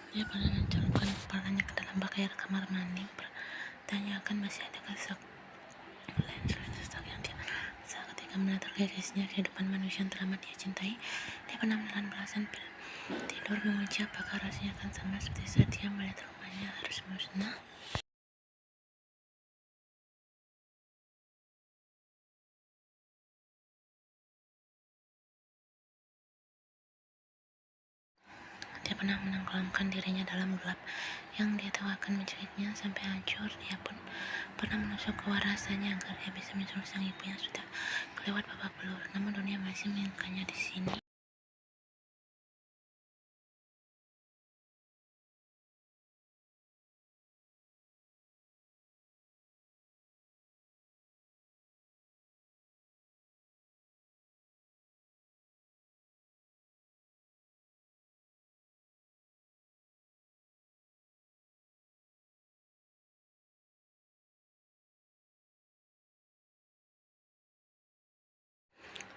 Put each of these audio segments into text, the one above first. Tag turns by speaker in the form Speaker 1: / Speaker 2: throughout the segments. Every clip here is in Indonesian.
Speaker 1: Dia pernah mencelupkan kepalanya ke dalam pakaian kamar mandi, bertanyakan masih adakah selain sesak yang dia rasa ketika melihat terkikisnya kehidupan manusia yang teramat dia cintai. Dia pernah menelan belasan tidur menguji apakah rasanya akan sama seperti saat dia melihat rumahnya harus musnah. Dia pernah menenggelamkan dirinya dalam gelap yang dia tahu akan menjeritnya sampai hancur. Dia pun pernah menusuk ke rasanya agar dia bisa menculik sang ibu yang sudah kelewat babak belur, namun dunia masih menginginkannya di sini.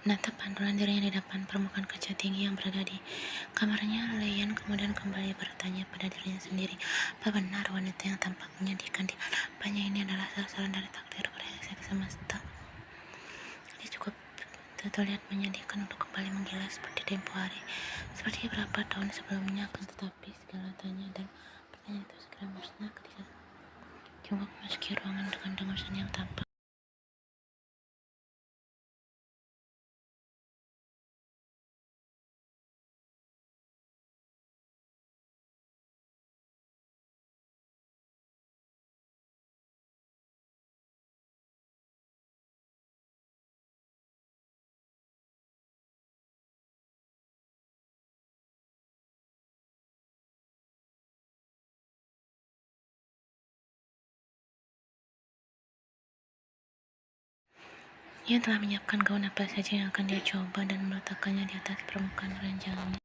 Speaker 1: Menatap pantulan dirinya di depan permukaan kaca tinggi yang berada di kamarnya, Leyen kemudian kembali bertanya pada dirinya sendiri, apa benar wanita yang tampak menyedihkan di hadapannya ini adalah sasaran dari takdir brengsek semesta? Dia cukup terlihat menyedihkan untuk kembali menggila seperti tempo hari, seperti beberapa tahun sebelumnya, akan tetapi segala tanya dan pertanyaan itu segera musnah ketika Jungkook memasuki ruangan dengan dengusan yang tampak. Ia telah menyiapkan gaun apa saja yang akan dia coba dan meletakkannya di atas permukaan ranjangnya.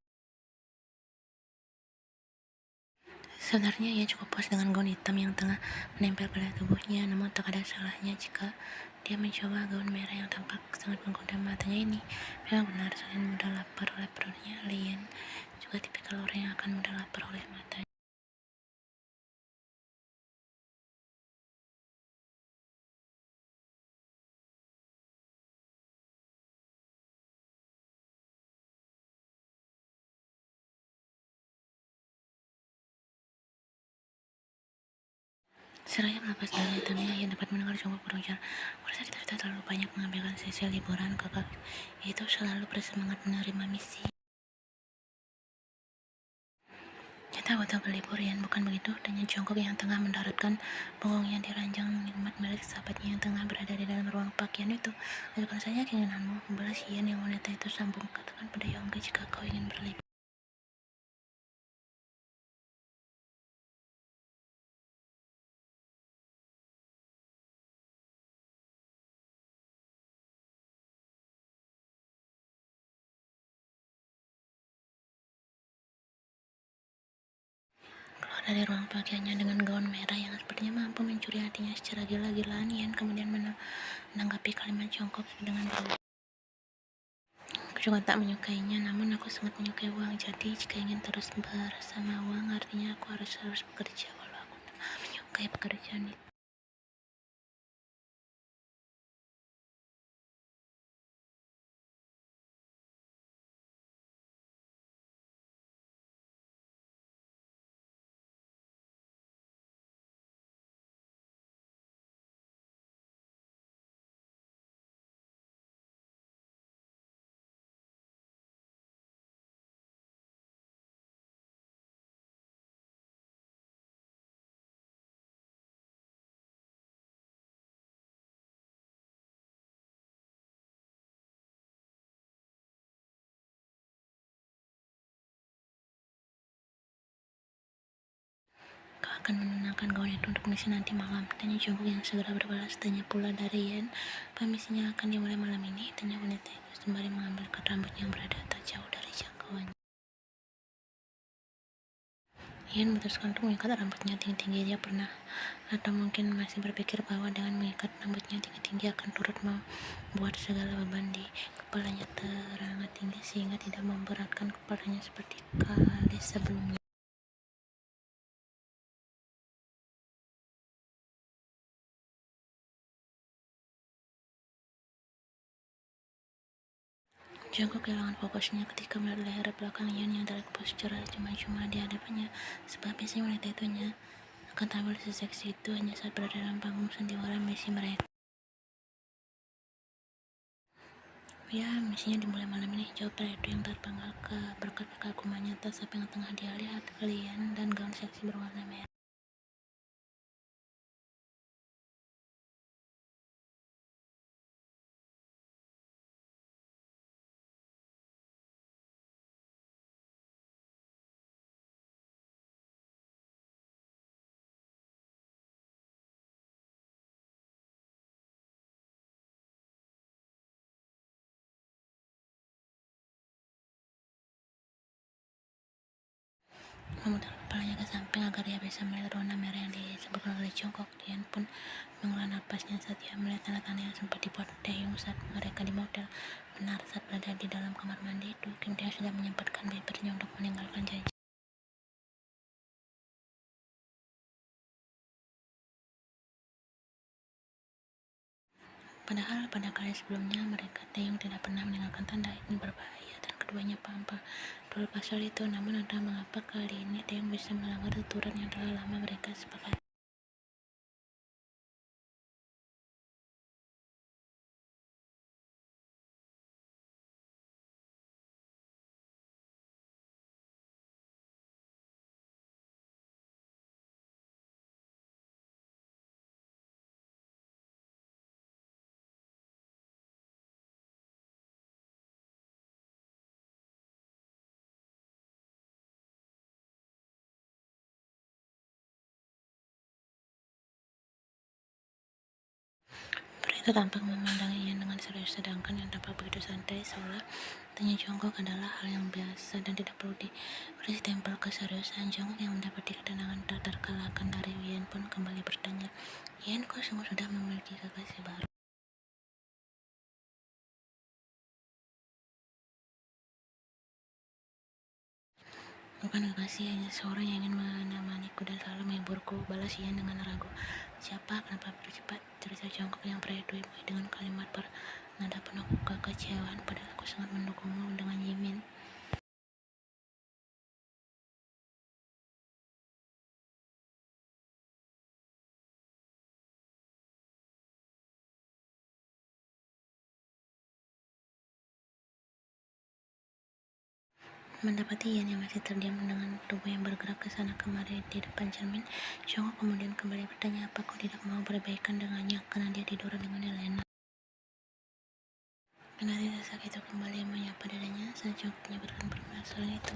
Speaker 1: Sebenarnya ia cukup puas dengan gaun hitam yang tengah menempel pada tubuhnya, namun tak ada salahnya jika dia mencoba gaun merah yang tampak sangat menggoda matanya ini. Memang benar, selain mudah lapar oleh perutnya, Leyen juga tipikal orang yang akan mudah lapar oleh matanya. Seraya melepas gaun hitamnya, ia dapat mendengar Jungkook berujar, "Kurasa kita sudah terlalu banyak mengambilkan sesi liburan, kakak itu selalu bersemangat menerima misi. Kita butuh berlibur, Yan, bukan begitu?" Tanya Jungkook yang tengah mendaratkan punggungnya di ranjang nikmat milik sahabatnya yang tengah berada di dalam ruang pakaian itu. "Ajukan saja keinginanmu," membalas Yan yang wanita itu sambung, "katakan pada Yongga jika kau ingin berlibur." Keluar dari ruang pakaiannya dengan gaun merah yang sepertinya mampu mencuri hatinya secara gila-gilaan, Yan kemudian menanggapi kalimat Jungkook dengan berbalik. "Aku juga tak menyukainya, namun aku sangat menyukai uang. Jadi jika ingin terus bersama uang, artinya aku harus bekerja, walau aku tak menyukai pekerjaan itu." "Kau akan mengenakan gaun itu untuk misi nanti malam?" tanya Jungkook yang segera berbalas. "Tanya pula dari Yen, apa misinya akan dimulai malam ini?" tanya wanita itu sembari mengambil kat rambut yang berada tak jauh dari jangkauannya. Yen memutuskan untuk mengikat rambutnya tinggi-tinggi. Dia pernah atau mungkin masih berpikir bahwa dengan mengikat rambutnya tinggi-tinggi akan turut membuat segala beban di kepalanya terangkat tinggi sehingga tidak memberatkan kepalanya seperti kali sebelumnya. Jungkook kehilangan fokusnya ketika melihat leher belakang Ian yang terkepung secara cuma-cuma di hadapannya, sebab biasanya wanita itu akan tampil seseksi itu hanya saat berada dalam panggung sandiwara misi mereka. Ya, misinya dimulai malam ini. Jawab pria itu yang terpenggal berkat kekagumannya atas apa yang tengah dia lihat, kalian dan gaun seksi berwarna merah. Memutar kepalanya ke samping agar ia bisa melihat warna merah yang disebutkan oleh Jungkook. Dian pun menghela napasnya saat ia melihat tanda-tanda yang sempat dibuat Taehyung saat mereka di motel. Benar, saat berada di dalam kamar mandi itu, Kim Tae sudah menyempatkan bibirnya untuk meninggalkan janji. Padahal pada kali sebelumnya mereka Taehyung tidak pernah meninggalkan tanda ini berbahaya dan keduanya paham betul pasal itu. Namun entah mengapa kali ini Taehyung bisa melanggar aturan yang telah lama mereka sepakati. Pria itu tampak memandangi Ian dengan serius, sedangkan yang tampak begitu santai seolah tanya Jungkook adalah hal yang biasa dan tidak perlu diberi stempel keseriusan. Jungkook yang mendapati ketenangan tak terkalahkan dari Ian pun kembali bertanya, Ian, kau sungguh sudah memiliki kekasih baru? Bukan kekasih, hanya seorang yang ingin menemaniku dan selalu menghiburku, balas Ian dengan ragu. Siapa? Kenapa bercepat? Cerita Jungkook yang pria itu dengan kalimat bernada penuh kekecewaan. Padahal aku sangat mendukungmu dengan Jimin. Mendapati Ian yang masih terdiam dengan tubuh yang bergerak ke sana kemari di depan cermin, Jungkook kemudian kembali bertanya, apa kau tidak mau berbaikan dengannya karena dia tidur dengan Elena? Kendati sesak itu kembali menyapa dadanya saat Jungkook menyebarkan permasalahan itu,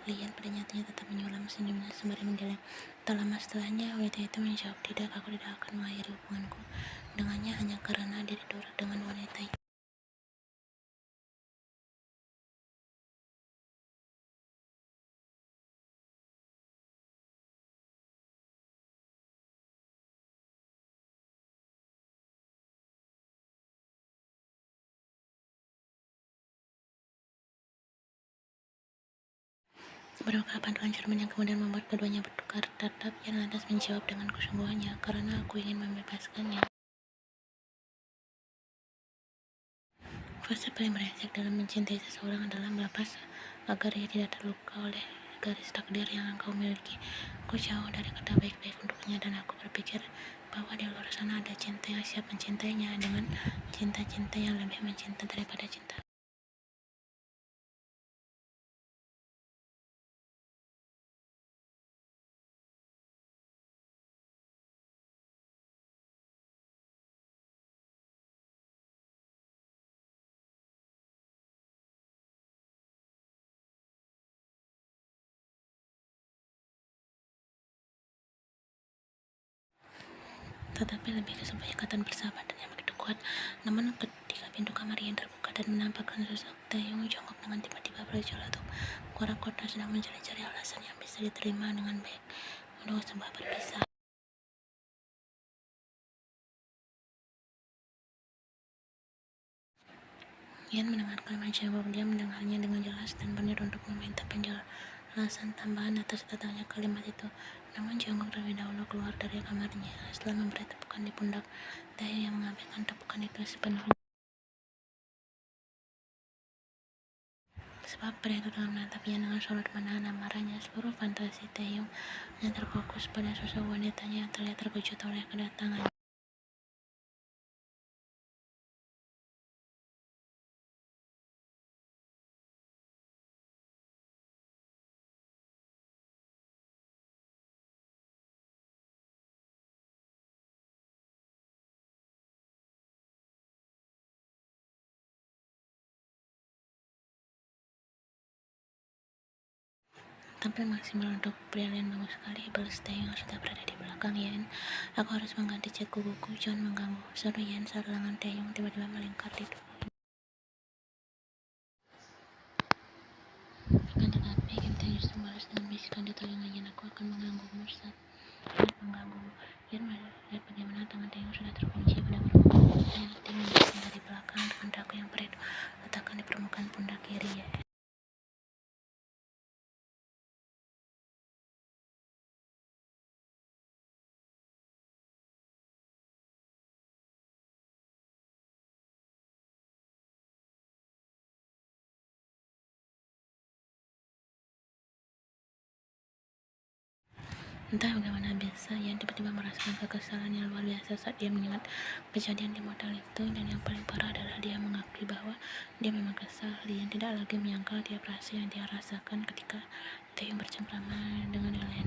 Speaker 1: Ian pada nyatanya tetap menyulam senyumnya sembari menggeleng. Tak lama setelahnya, wanita itu menjawab, tidak, aku tidak akan mengakhiri hubunganku dengannya hanya karena dia tidur dengan wanita itu. Berhadapan dengan cermin yang kemudian membuat keduanya bertukar tatap, Ian lantas menjawab dengan kesungguhannya, karena aku ingin membebaskannya. Fase paling brengsek dalam mencintai seseorang adalah melepas agar ia tidak terluka oleh garis takdir yang engkau miliki. Aku jauh dari kata baik-baik untuknya dan aku berpikir bahwa di luar sana ada cinta yang siap mencintainya dengan cinta-cinta yang lebih mencinta daripada cinta. Tetapi lebih ke sebuah ikatan persahabatan yang begitu kuat. Namun ketika pintu kamar Ian terbuka dan menampakkan sosok Taehyung, Jungkook dengan tiba-tiba berujar untuk keluar kota, sedang mencari-cari alasan yang bisa diterima dengan baik untuk sebuah perpisahan. Ian mendengar kalimat jawab, dia mendengarnya dengan jelas dan berniat untuk meminta penjelasan tambahan atas datangnya kalimat itu. Namun Jungkook terlebih dahulu keluar dari kamarnya setelah memberi tepukan di pundak Taehyung yang mengabaikan tepukan itu sepenuhnya. Sebab pria itu dengan menatapnya dengan sorot menahan amarahnya. Seluruh fantasi Taeyong hanya terfokus pada sosok wanitanya yang terlihat terkejut oleh kedatangannya. Tampil maksimal untuk pria lain bagus sekali, balas Taeyong yang sudah berada di belakang Yen. Aku harus mengganti cat kukuku, jangan mengganggu, seru Yen saat lengan Taeyong tiba-tiba melingkar di akan tetapi Kim Tae justru membalas dengan bisikan di telinganya, aku akan mengganggumu saat mengganggumu. Yen melihat bagaimana tangan Taeyong sudah terkunci pada permukaan. Taeyong mendesak dari belakang dengan dagu yang berat letakkan di permukaan pundak kiri ya. Entah bagaimana biasa, Yan tiba-tiba merasakan kekesalan yang luar biasa saat dia mengingat kejadian di motel itu, dan yang paling parah adalah dia mengakui bahwa dia memang kesal. Yan tidak lagi menyangkal tiap rasa yang dia rasakan ketika Taeyong bercengkrama dengan yang lain.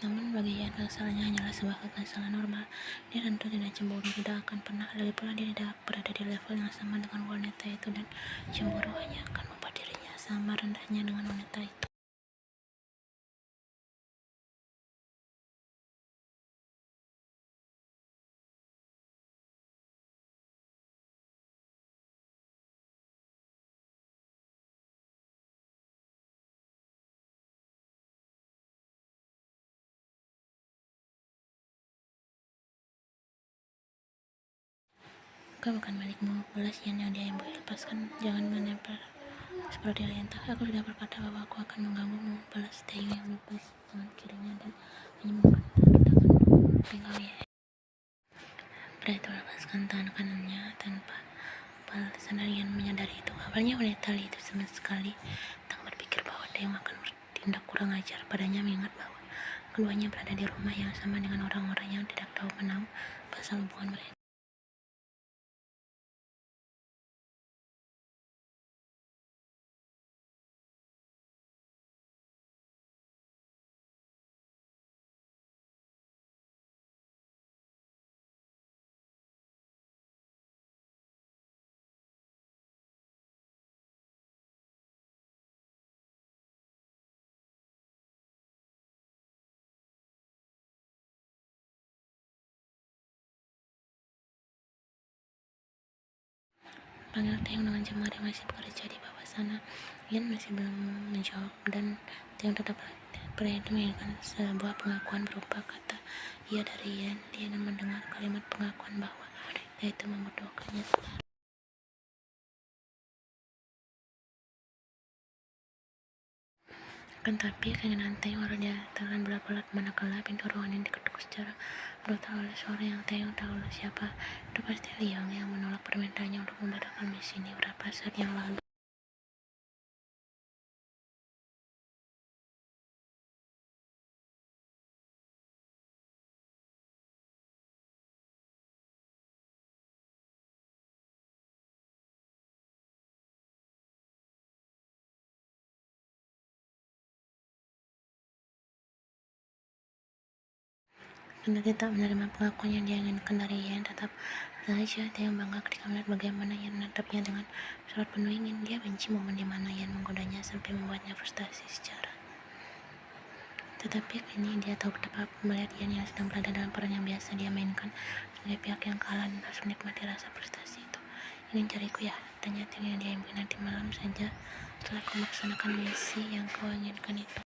Speaker 1: Namun bagi Yan, kekesalannya hanyalah sebuah kekesalan normal. Dia tentu tidak cemburu, tidak akan pernah. Lagi pula dia tidak berada di level yang sama dengan wanita itu, dan cemburu hanya akan membuat dirinya sama rendahnya dengan wanita itu. Kau bukan milikmu, balas Yan yang dia imbuh. Lepaskan, jangan menempel seperti lintah. Aku sudah berkata bahwa aku akan mengganggumu, balas Taeyong yang melepas tangan kirinya dan hanya menekan pinggangnya. Pria itu lepaskan tangan kanannya tanpa balasan, dan Yan menyadari itu. Awalnya wanita itu sama sekali tak berpikir bahwa Taeyong akan bertindak kurang ajar padanya, mengingat bahwa keduanya berada di rumah yang sama dengan orang-orang yang tidak tahu menau pasal hubungan mereka. Panggil Taeyong dengan jemari masih bekerja di bawah sana. Yan masih belum menjawab, dan Taeyong tetap pria itu menginginkan sebuah pengakuan berupa kata iya dari Yan. Dia ingin mendengar kalimat pengakuan bahwa wanita itu membutuhkannya. Akan tapi keinginan Taeyong harus dinyatakan belak-belak manakala pintu ruangan ini diketuk secara brutal oleh suara yang Taeyong tahu siapa. Itu pasti Liang yang menolak permintaannya untuk membatalkan misi ini beberapa saat yang lalu. Kendati tak menerima pengakuan yang dia inginkan dari Yan, tetap saja Taeyong bangga ketika melihat bagaimana Yan menatapnya dengan sorot penuh ingin. Dia benci momen di mana Yan menggodanya sampai membuatnya frustasi secara. Tetapi kini dia tahu betapa melihat Yan yang sedang berada dalam peran yang biasa dia mainkan sebagai pihak yang kalah dan harus menikmati rasa frustasi itu. Ingin cariku ya? Tanya Taeyong yang dia impikan nanti malam saja setelah kau melaksanakan misi yang kau inginkan itu.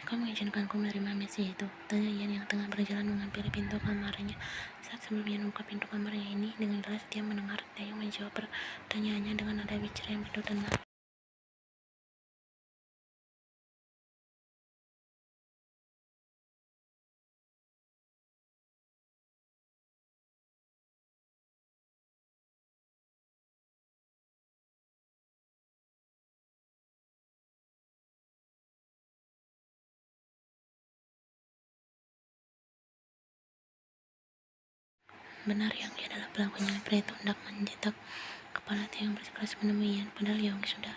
Speaker 1: Kau mengizinkanku menerima misi itu? Tanya Yan yang tengah berjalan menghampiri pintu kamarnya. Saat sebelum Yan membuka pintu kamarnya ini, dengan jelas dia mendengar Taeyong menjawab pertanyaannya dengan nada bicara yang penuh tenang. Benar yang dia adalah pelakunya. Pria itu hendak mencetak kepala Taeyong bersikeras menemui Yan, padahal Yonggi sudah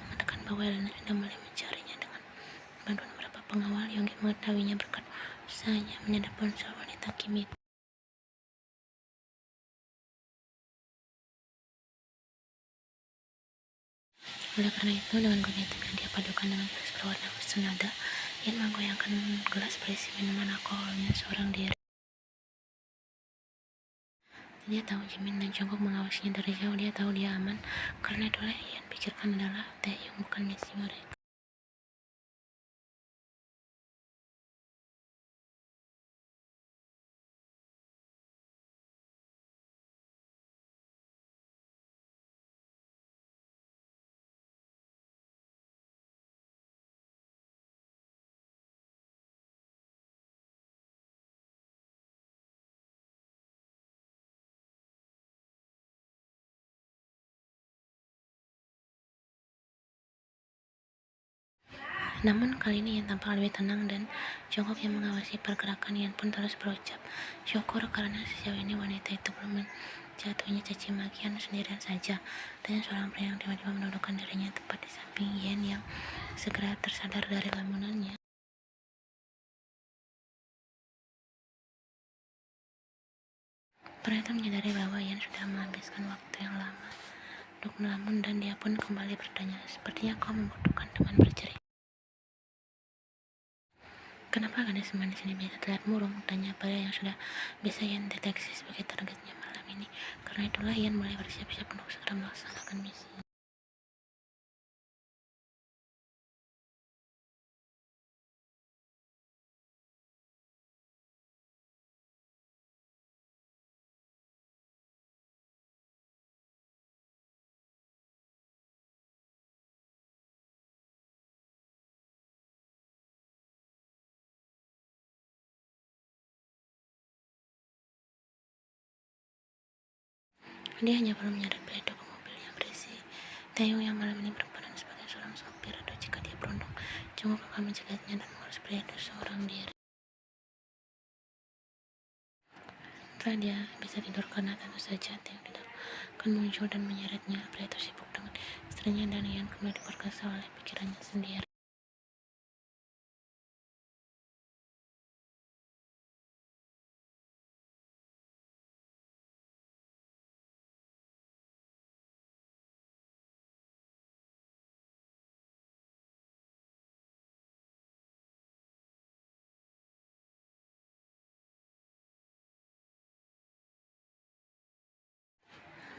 Speaker 1: mengatakan bahwa Elena sudah mulai mencarinya dengan bantuan beberapa pengawal. Yonggi mengetahuinya berkat usahanya menyadap ponsel wanita Kim itu. Oleh karena itu, dengan kognitif yang dia padukan dengan gelas berwarna senada, Yan menggoyangkan gelas berisi minuman alkoholnya seorang diri. Dia tahu Jimin dan Jungkook mengawasinya dari jauh. Dia tahu dia aman. Karena itulah Yan pikirkan adalah Taeyong bukan misi mereka. Namun kali ini Yan tampak lebih tenang dan Jungkook yang mengawasi pergerakan Yan pun terus berucap syukur karena sejauh ini wanita itu belum menjatuhinya caci makian sendirian saja. Dan seorang pria yang tiba-tiba mendudukkan dirinya tepat di samping Yan yang segera tersadar dari lamunannya. Pria itu menyadari bahwa Yan sudah menghabiskan waktu yang lama untuk melamun dan dia pun kembali bertanya, sepertinya kau membutuhkan teman bercerita. Kenapa gadis manis ini bisa terlihat murung? Tanya pria yang sudah bisa Yan deteksi sebagai targetnya malam ini. Karena itulah Yan mulai bersiap-siap untuk segera melaksanakan misi. Dia hanya perlu menyeret pria itu ke mobil yang berisi Taeyong yang malam ini berperan sebagai seorang sopir, atau jika dia beruntung, Jungkook akan mencegatnya dan mengurus pria itu seorang diri. Setelah dia bisa tidur karena tentu saja Taeyong tidak akan muncul dan menyeretnya, pria itu sibuk dengan istrinya dan Yan kembali diperkosa oleh pikirannya sendiri.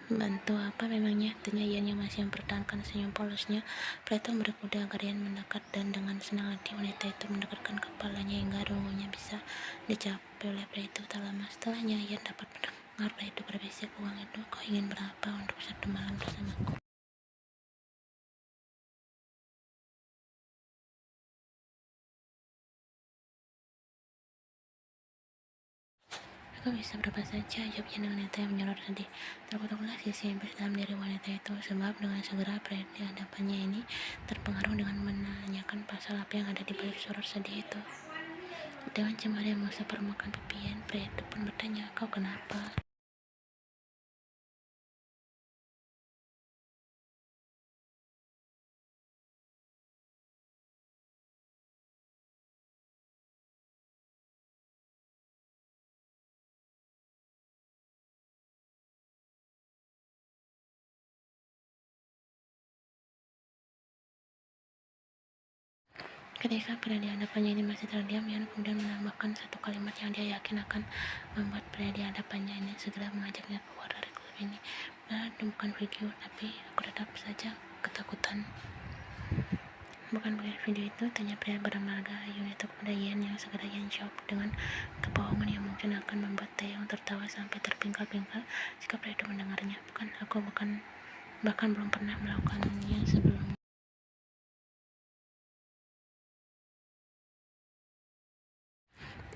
Speaker 1: Bantu apa memangnya? Tanya Yan yang masih mempertahankan senyum polosnya. Pria itu berkuda agar Yan mendekat dan dengan senang hati wanita itu mendekatkan kepalanya hingga rungunya bisa dicapai oleh pria itu. Tak lama setelahnya Yan dapat mendengar pria itu berbisik, uang itu kau ingin berapa untuk satu malam bersamaku? Aku bisa berapa saja, jawabnya dengan wanita yang menyorot sedih. Terkutuklah sisi iblis dalam diri wanita itu, sebab dengan segera pria di hadapannya ini terpengaruh dengan menanyakan pasal apa yang ada di balik sorot sedih itu. Dengan cemara yang mengusap permukaan pipi Yan, pria itu pun bertanya, kau kenapa? Ketika pria di hadapannya ini masih terdiam, Yan kemudian menambahkan satu kalimat yang dia yakin akan membuat pria di hadapannya ini segera mengajaknya keluar dari klub ini. Benar, itu bukan video, tapi aku tetap saja ketakutan. Bukan melihat video itu, tanya pria bermarga Yun itu kepada Yan yang segera Yan jawab dengan kebohongan yang mungkin akan membuat Taeyong tertawa sampai terpingkal-pingkal jika pria itu mendengarnya. Bukan, aku bahkan belum pernah melakukannya sebelumnya.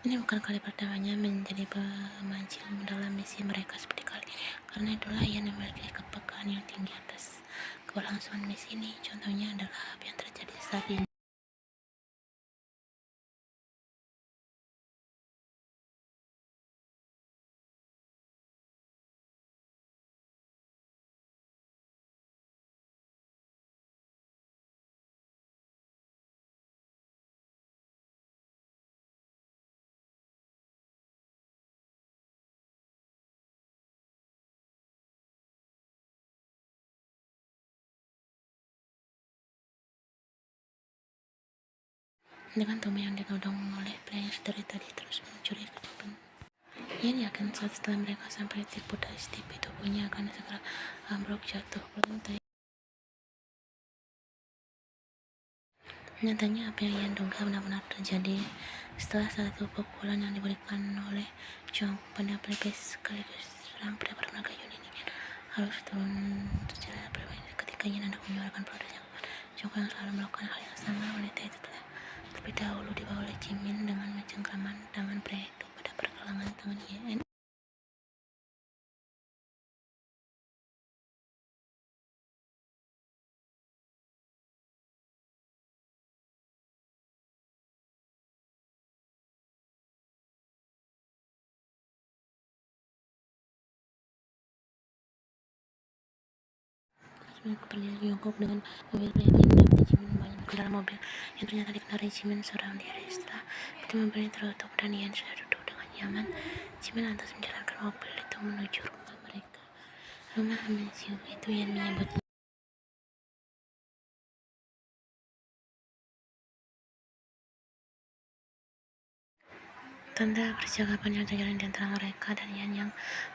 Speaker 1: Ini bukan kali pertamanya menjadi pemancing dalam misi mereka seperti kali ini. Karena itulah Yan memiliki kepekaan yang tinggi atas keberlangsungan misi ini. Contohnya adalah apa yang terjadi saat ini. Dengan Tommy yang ditodong oleh pria yang dari tadi terus mencuri kehidupan. Ian yakin saat setelah mereka sampai tipu daya Stevie, tubuhnya akan segera ambruk jatuh ke lantai. Nyatanya apa yang Ian duga benar-benar terjadi. Setelah satu pukulan yang diberikan oleh Chong pada pelipis sekaligus serang pria bernaga Yun ini, harus turun secara berbeda ketika Ian hendak menyuarakan protes yang kuat. Chong yang selalu melakukan hal yang sama wanita itu telah terlebih dahulu dibawa oleh Jimin dengan mencengkramkan tangan pria itu pada pergelangan tangan Ian. Kepergian Yongkok dengan mobil pria yang mendapati Jimin membawanya ke dalam mobil yang ternyata dikendarai Jimin seorang diri. Setelah pintu mobilnya tertutup dan Ian sudah duduk dengan nyaman, Jimin lantas menjalankan mobil itu menuju rumah mereka. Rumah Mansiu itu Ian menyebutnya. Tanda percakapan yang terjalin di antara mereka dan Ian yang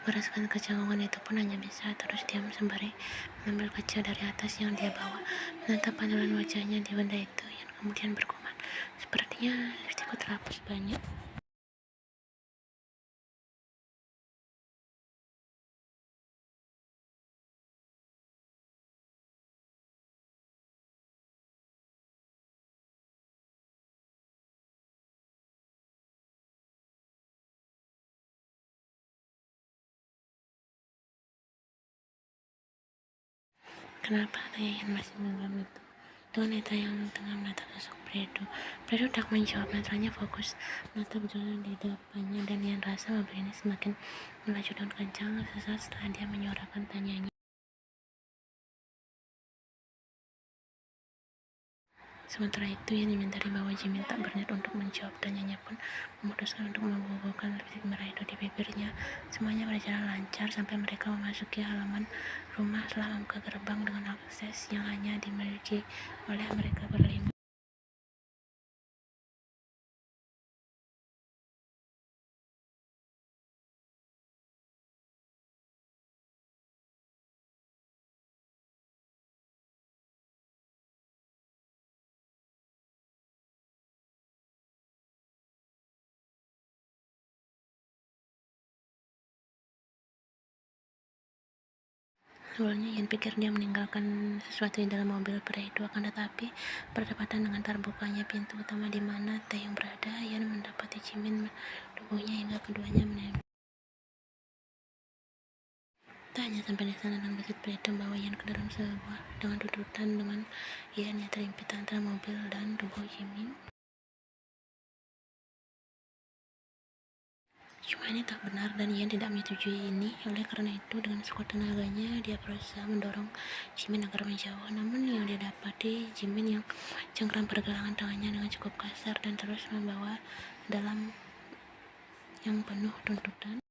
Speaker 1: merasakan kecanggungan itu pun hanya bisa terus diam sembari mengambil kaca dari atas yang dia bawa. Menatap pantulan wajahnya di benda itu, Ian kemudian bergumam, sepertinya lipstikku terhapus banyak. Kenapa? Tanya Ian masih menggenggam itu dengan netra yang tengah menatap sosok pria itu. Pria itu tak menjawab, netranya fokus menatap jalan di depannya dan Ian rasa mobil ini semakin melaju dengan kencang sesaat setelah dia menyuarakan tanyanya. Sementara itu, yang dimentari bahwa Jimin tak berniat untuk menjawab tanyanya pun memutuskan untuk membubuhkan lipstik merah itu di bibirnya. Semuanya berjalan lancar sampai mereka memasuki halaman rumah setelah membuka gerbang dengan akses yang hanya dimiliki oleh mereka berlima. Awalnya Ian pikir dia meninggalkan sesuatu di dalam mobil pria itu, akan tetapi berdepatan dengan terbukanya pintu utama di mana Taeyong berada, Ian mendapati Jimin tubuhnya hingga keduanya menempel. Tak hanya sampai di sana dan begitu pria itu membawa Ian ke dalam sebuah dengan tuntutan dengan Ian yang terimpit antara mobil dan tubuh Jimin. Cuma ini tak benar dan Ian tidak menyetujui ini. Oleh karena itu, dengan sekuat tenaganya, dia berusaha mendorong Jimin agar menjauh. Namun yang dia dapati Jimin yang cengkram pergelangan tangannya dengan cukup kasar dan terus membawa dalam yang penuh tuntutan.